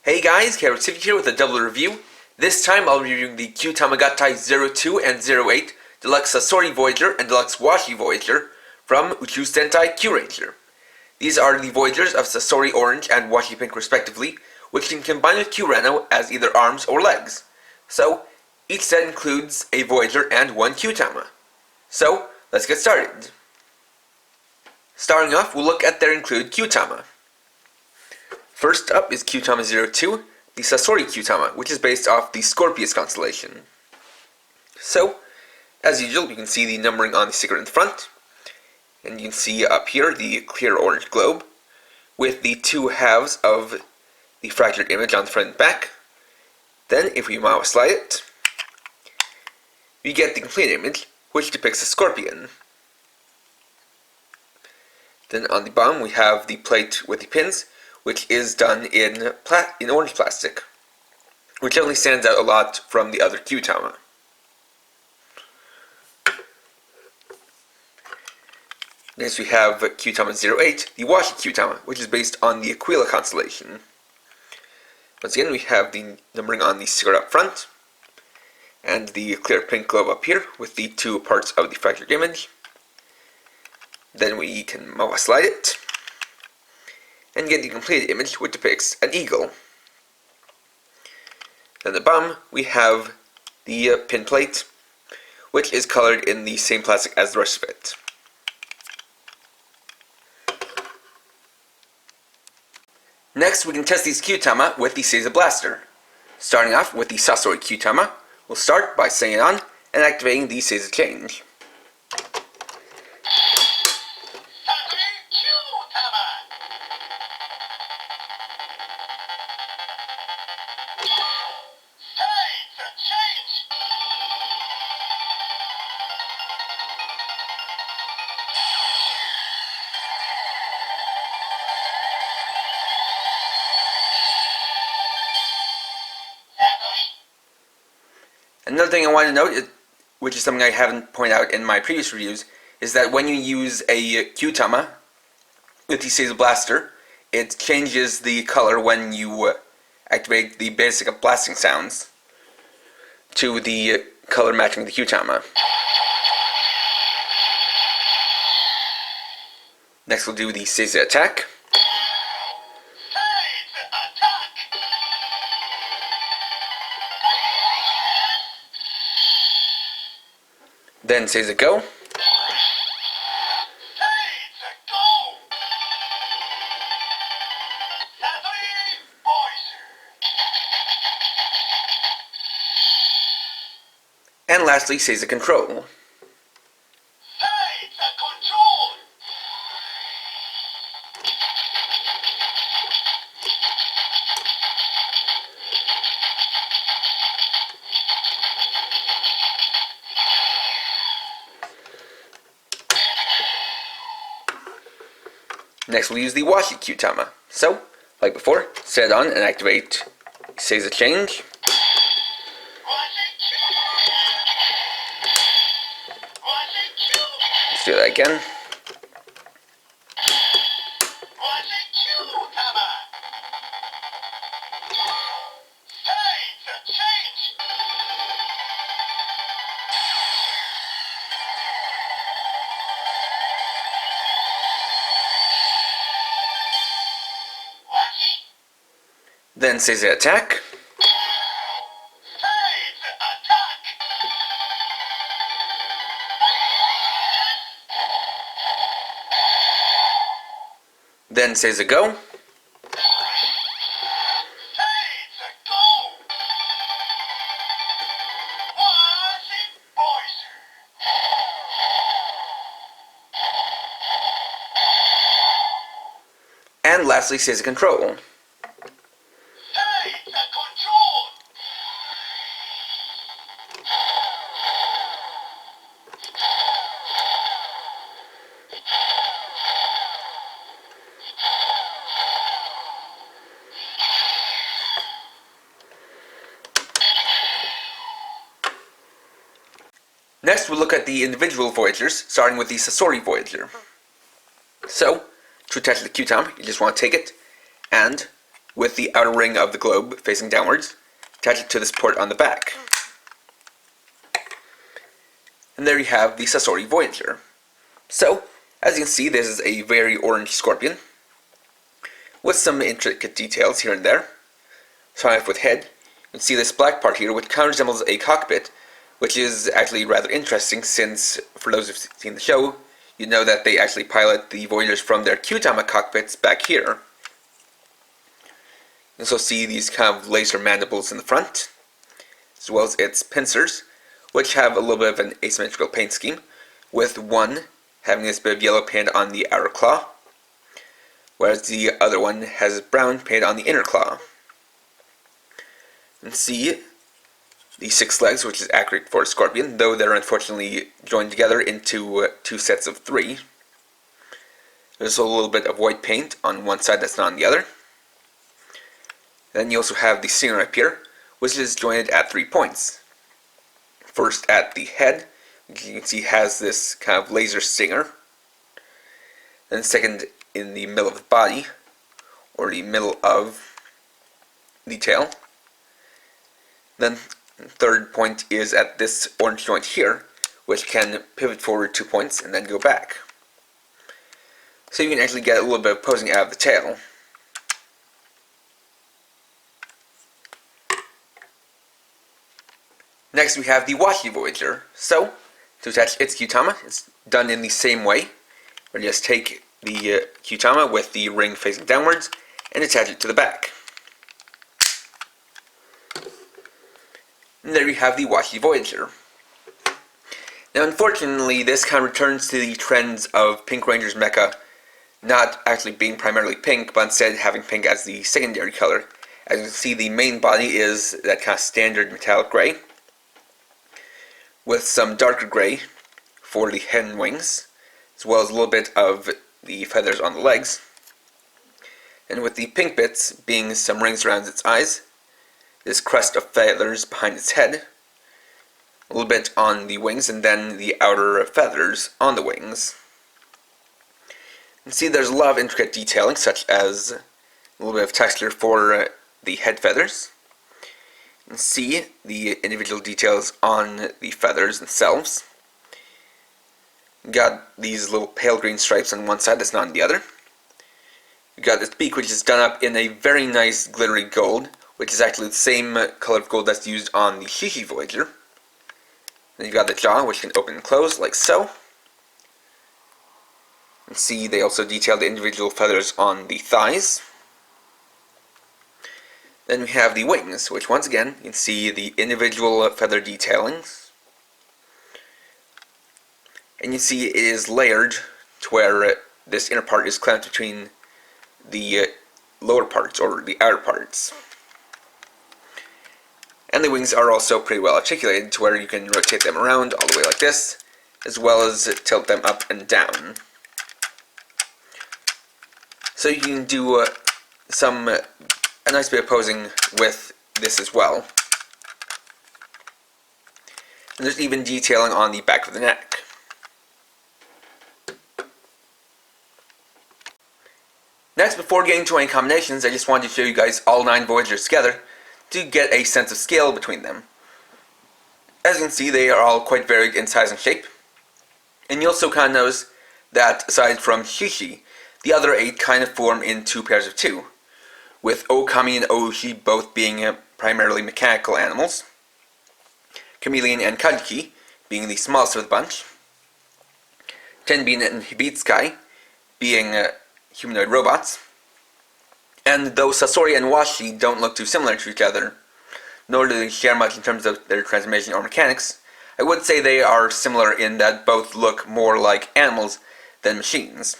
Hey guys, KyurenOh here with a double review. This time I'll be reviewing the Kyutama Gattai 02 and 08, Deluxe Sasori Voyager and Deluxe Washi Voyager from Uchu Sentai Kyuranger. These are the Voyagers of Sasori Orange and Washi Pink respectively, which can combine with KyurenOh as either arms or legs. So, each set includes a Voyager and one Kutama. So, let's get started. Starting off, we'll look at their included Kutama. First up is Kyutama 02, the Sasori Kyutama, which is based off the Scorpius constellation. So, as usual, you can see the numbering on the sticker in the front, and you can see up here the clear orange globe, with the two halves of the fractured image on the front and back. Then, if we mouse slide it, we get the complete image, which depicts a scorpion. Then on the bottom we have the plate with the pins, which is done in orange plastic, which only stands out a lot from the other Kutama. Next we have Kyutama 08, the Washi Kyutama, which is based on the Aquila constellation. Once again we have the numbering on the sticker up front, and the clear pink globe up here with the two parts of the fractured image. Then we can mouse slide it, and get the completed image, which depicts an eagle. Then at the bottom we have the pin plate, which is colored in the same plastic as the rest of it. Next we can test these Kutama with the Seiza blaster. Starting off with the Sasori Kyutama, we'll start by setting it on and activating the Seiza change. Another thing I want to note, which is something I haven't pointed out in my previous reviews, is that when you use a Kutama with the Seiza blaster, it changes the color when you activate the basic blasting sounds to the color matching the Kutama. Next we'll do the Seiza attack. Then Seiza go. And lastly, Seiza control. Next we'll use the Washi Kyutama. So, like before, set it on and activate Seiza change. Let's do that again. Then Seiza attack. Then Seiza go. And lastly, Seiza control. Next we'll look at the individual Voyagers, starting with the Sasori Voyager. So, to attach the Kutama, you just want to take it and with the outer ring of the globe facing downwards. Attach it to this port on the back. And there you have the Sasori Voyager. So, as you can see, this is a very orange scorpion, with some intricate details here and there. Starting off with head, you can see this black part here, which kind of resembles a cockpit, which is actually rather interesting since, for those who've seen the show, you know that they actually pilot the Voyagers from their Kutama cockpits back here. You also see these kind of laser mandibles in the front, as well as its pincers, which have a little bit of an asymmetrical paint scheme, with one having this bit of yellow paint on the outer claw, whereas the other one has brown paint on the inner claw. And see the 6 legs, which is accurate for a scorpion, though they're unfortunately joined together into 2 sets of 3. There's a little bit of white paint on one side that's not on the other. Then you also have the stinger up here, which is jointed at 3 points. First at the head, which you can see has this kind of laser stinger. Then second in the middle of the body, or the middle of the tail. Then third point is at this orange joint here, which can pivot forward 2 points and then go back. So you can actually get a little bit of posing out of the tail. Next we have the Washi Voyager. So, to attach its Kutama, it's done in the same way. We'll just take the Kutama with the ring facing downwards and attach it to the back. And there you have the Washi Voyager. Now unfortunately, this kind of returns to the trends of Pink Ranger's mecha not actually being primarily pink, but instead having pink as the secondary color. As you can see, the main body is that kind of standard metallic gray, with some darker gray for the head and wings, as well as a little bit of the feathers on the legs, and with the pink bits being some rings around its eyes, this crest of feathers behind its head, a little bit on the wings, and then the outer feathers on the wings. You can see there's a lot of intricate detailing, such as a little bit of texture for the head feathers. You can see the individual details on the feathers themselves. Got these little pale green stripes on one side that's not on the other. You got this beak, which is done up in a very nice glittery gold, which is actually the same color of gold that's used on the Washi Voyager. Then you've got the jaw, which can open and close like so. And see, they also detail the individual feathers on the thighs. Then we have the wings, which once again, you can see the individual feather detailings. And you see it is layered to where this inner part is clamped between the lower parts, or the outer parts. And the wings are also pretty well articulated to where you can rotate them around all the way like this, as well as tilt them up and down. So you can do a nice bit of posing with this as well. And there's even detailing on the back of the neck. Next, before getting to any combinations, I just wanted to show you guys all 9 Voyagers together to get a sense of scale between them. As you can see, they are all quite varied in size and shape. And you also kind of notice that aside from Shishi, the other 8 kind of form in 2 pairs of 2, with Okami and Oushi both being primarily mechanical animals, Chameleon and Kajuki being the smallest of the bunch, Tenbin and Hibitsukai being humanoid robots, and though Sasori and Washi don't look too similar to each other, nor do they share much in terms of their transformation or mechanics, I would say they are similar in that both look more like animals than machines.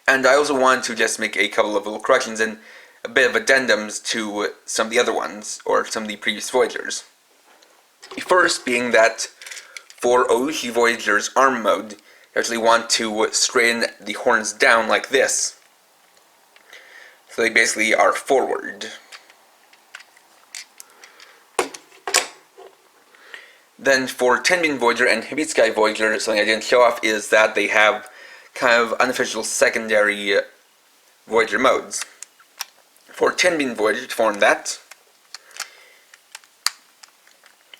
And I also wanted to just make a couple of little corrections and a bit of addendums to some of the other ones, or some of the previous Voyagers. The first being that for Uchu Voyager's arm mode, you actually want to straighten the horns down like this. So they basically are forward. Then for Tenbin Voyager and Hibitsukai Voyager, something I didn't show off is that they have kind of unofficial secondary Voyager modes. For Tenbin Voyager, to form that,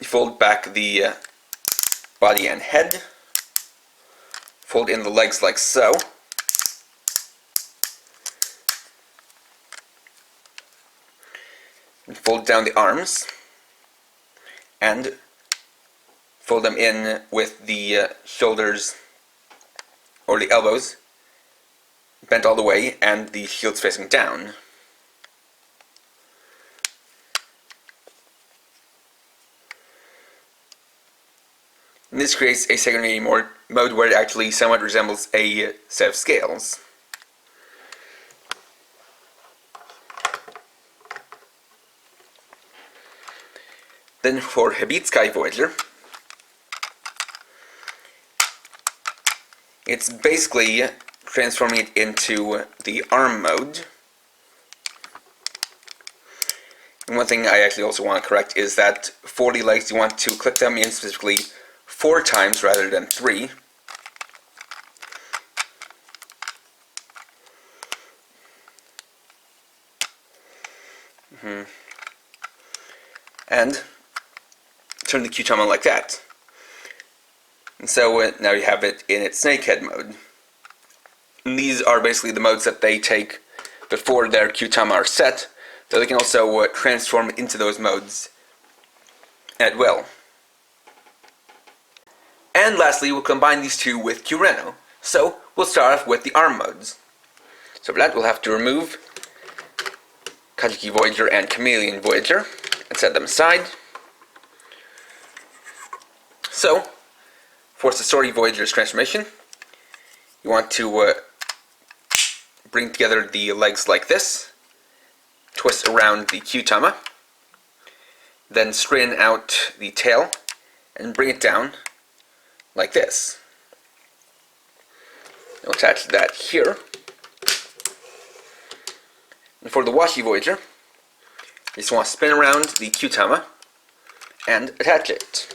you fold back the body and head, fold in the legs like so, and fold down the arms, and fold them in with the shoulders or the elbows bent all the way and the shields facing down. And this creates a secondary mode where it actually somewhat resembles a set of scales. Then for Sky Voyager, it's basically transforming it into the arm mode. And one thing I actually also want to correct is that for the legs you want to click them in specifically 4 times rather than 3. And turn the Kyutama like that. And so now you have it in its snakehead mode. And these are basically the modes that they take before their Kyutama are set, so they can also transform into those modes at will. And lastly, we'll combine these two with KyurenOh. So we'll start off with the arm modes. So for that, we'll have to remove Kajiki Voyager and Chameleon Voyager and set them aside. So, for Sasori Voyager's transformation, you want to bring together the legs like this, twist around the Kyutama, then straighten out the tail and bring it down like this. We'll attach that here. And for the Washi Voyager, you just want to spin around the Kyutama and attach it.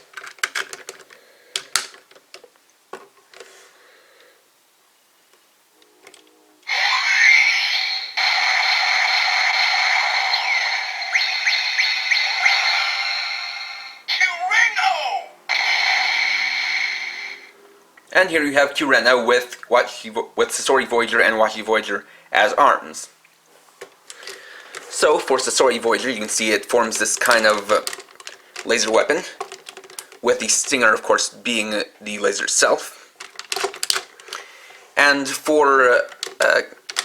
And here you have KyurenOh with Sasori Voyager and Washi Voyager as arms. So for Sasori Voyager, you can see it forms this kind of laser weapon, with the stinger, of course, being the laser itself. And for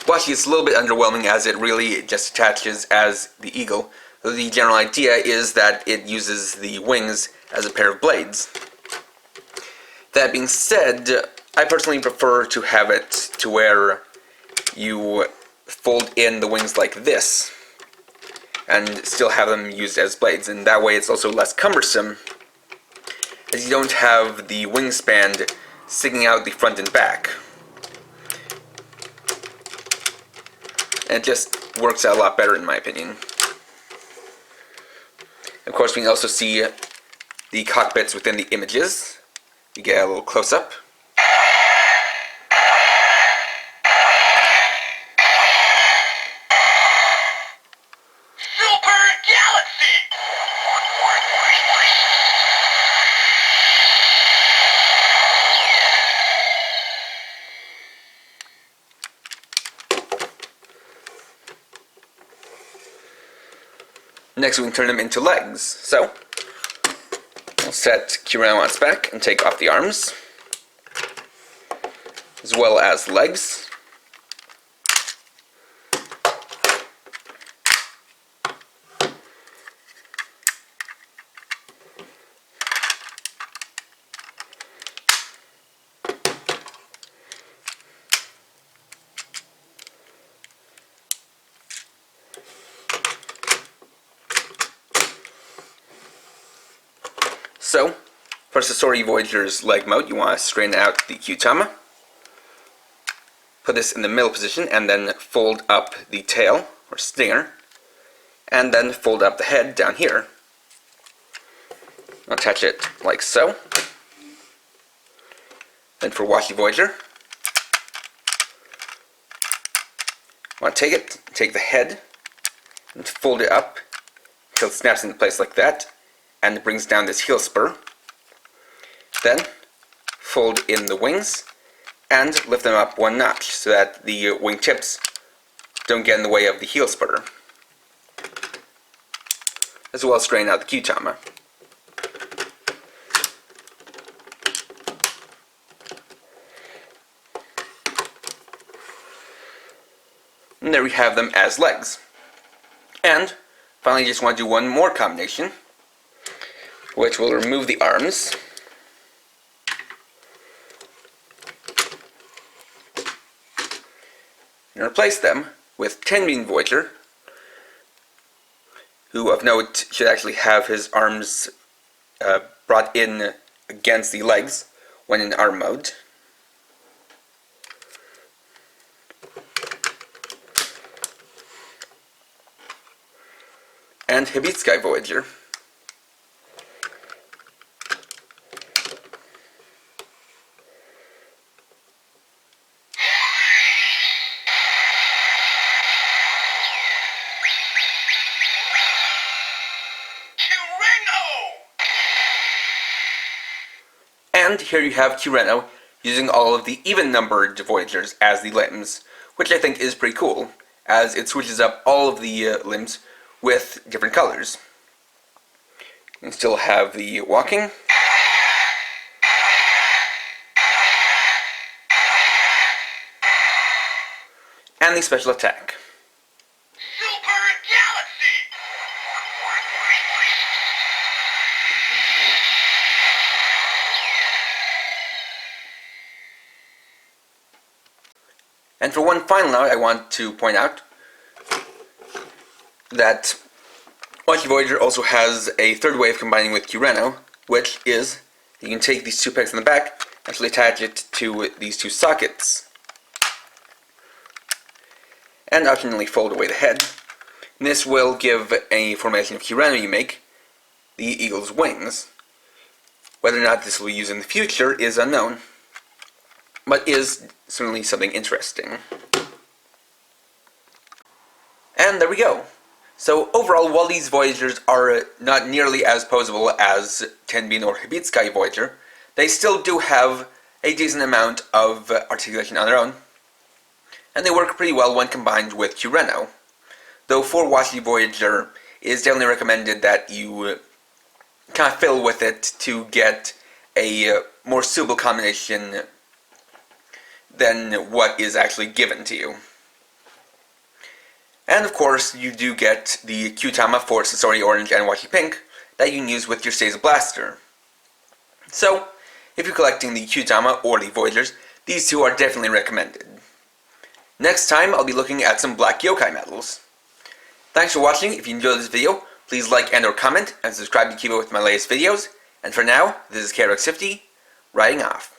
Washi, it's a little bit underwhelming, as it really just attaches as the eagle. The general idea is that it uses the wings as a pair of blades. That being said, I personally prefer to have it to where you fold in the wings like this and still have them used as blades, and that way it's also less cumbersome, as you don't have the wingspan sticking out the front and back. And it just works out a lot better in my opinion. Of course, we can also see the cockpits within the images. You get a little close-up. Super Galaxy! Next, we can turn them into legs. So, we'll set KyurenOh on its back and take off the arms, as well as legs. So, for Sasori Voyager's leg mode, you want to straighten out the Kyutama, put this in the middle position, and then fold up the tail, or stinger, and then fold up the head down here. Attach it like so. Then for Washi Voyager, I want to take the head, and fold it up until it snaps into place like that, and it brings down this heel spur. Then fold in the wings and lift them up one notch so that the wing tips don't get in the way of the heel spur, as well as straighten out the Kyutama. And there we have them as legs. And finally, just want to do one more combination, which will remove the arms. And replace them with Tenbin Voyager, who of note should actually have his arms brought in against the legs when in arm mode. And Hibitsukai Voyager. And here you have KyurenOh using all of the even-numbered Voyagers as the limbs, which I think is pretty cool, as it switches up all of the limbs with different colors. You can still have the walking, and the special attack. And for one final note, I want to point out that Washi Voyager also has a third way of combining with KyurenOh, which is you can take these two pegs in the back, actually attach it to these two sockets, and alternately fold away the head. And this will give a formation of KyurenOh you make, the eagle's wings. Whether or not this will be used in the future is unknown, but is certainly something interesting. And there we go. So overall, while these Voyagers are not nearly as posable as Tenbin or Hibitsukai Voyager, they still do have a decent amount of articulation on their own, and they work pretty well when combined with KyurenOh. Though for Washi Voyager, it is definitely recommended that you kind of fiddle with it to get a more suitable combination than what is actually given to you. And of course, you do get the Kutama for Sasori Orange and Washi Pink that you can use with your Seiza Blaster. So, if you're collecting the Kutama or the Voyagers, these two are definitely recommended. Next time, I'll be looking at some black yokai medals. Thanks for watching. If you enjoyed this video, please like and or comment, and subscribe to keep up with my latest videos. And for now, this is KyurenOh, writing off.